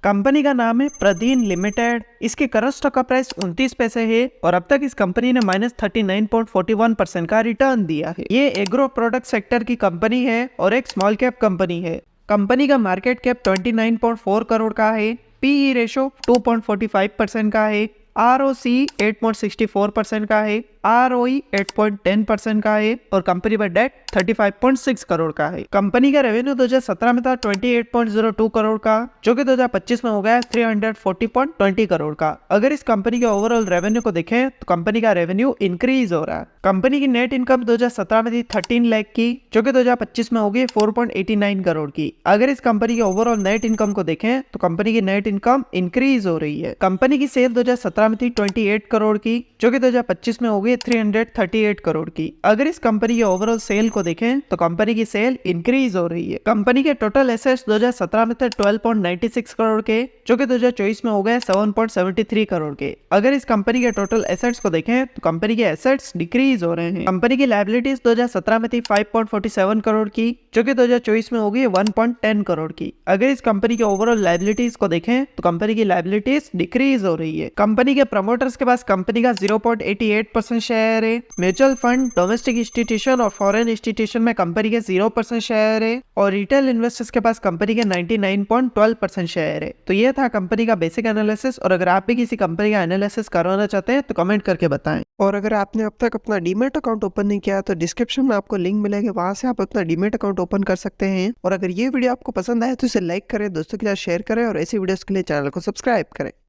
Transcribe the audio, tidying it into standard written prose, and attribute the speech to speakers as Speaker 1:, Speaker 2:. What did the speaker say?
Speaker 1: Company का नाम है प्रदीन लिमिटेड। इसके करंट स्टॉक का प्राइस 29 पैसे है और अब तक इस कंपनी ने -39.41% का रिटर्न दिया है। ये एग्रो प्रोडक्ट सेक्टर की कंपनी है और एक स्मॉल कैप कंपनी है। कंपनी का मार्केट कैप 29.4 करोड़ का है। पीई रेशो 2.45% का है। ROC 8.64% का है। ROE 8.10% का है और कंपनी पर डेट 35.6 करोड़ का है। कंपनी का रेवेन्यू 2017 में था 28.02 करोड़ का, जो कि 2025 में हो गया 340.20 करोड़ का। अगर इस कंपनी के ओवरऑल रेवेन्यू को देखें तो कंपनी का रेवेन्यू इंक्रीज हो रहा है। कंपनी की नेट इनकम 2017 में थी 13 लाख की, जो कि 2025 में होगी 4.89 करोड़ की। अगर इस कंपनी के ओवरऑल नेट इनकम को देखें तो कंपनी की नेट इनकम इंक्रीज हो रही है। कंपनी की सेल 2017 में थी 28 करोड़ की, जो कि 2025 में होगी 338 करोड़ की। अगर इस कंपनी के ओवरऑल सेल को देखें तो कंपनी की सेल इंक्रीज हो रही है। कंपनी के टोटल एसेट्स 2017 में थे 12.96 करोड़ के, जो कि 2024 में हो गए 7.73 करोड़ के। अगर इस कंपनी के टोटल एसेट्स को देखें तो कंपनी के एसेट्स डिक्रीज हो रहे हैं। कंपनी की लायबिलिटीज 2017 में थी 5.47 करोड़ की, जो कि 2024 में होगी 1.10 करोड़ की। अगर इस कंपनी के ओवरऑल लायबिलिटीज को देखें तो कंपनी की लायबिलिटीज डिक्रीज हो रही है। कंपनी के प्रमोटर्स के पास कंपनी का 0.88% शेयर है। म्यूचुअल फंड, डोमेस्टिक इंस्टीट्यूशन और फॉरेन इंस्टीट्यूशन में कंपनी के 0% शेयर है और रिटेल इन्वेस्टर्स के पास कंपनी के 99.12% शेयर है। तो ये था कंपनी का बेसिक एनालिसिस और अगर आप भी किसी कंपनी का एनालिसिस करवाना चाहते हैं तो कमेंट करके बताएं। और अगर आपने अब तक अपना डीमैट अकाउंट ओपन नहीं किया तो डिस्क्रिप्शन में आपको लिंक मिलेगा, वहां से आप अपना डीमैट अकाउंट ओपन कर सकते हैं। और अगर ये वीडियो आपको पसंद आए तो इसे लाइक करें, दोस्तों के साथ शेयर करें और ऐसी वीडियोस के लिए चैनल को सब्सक्राइब करें।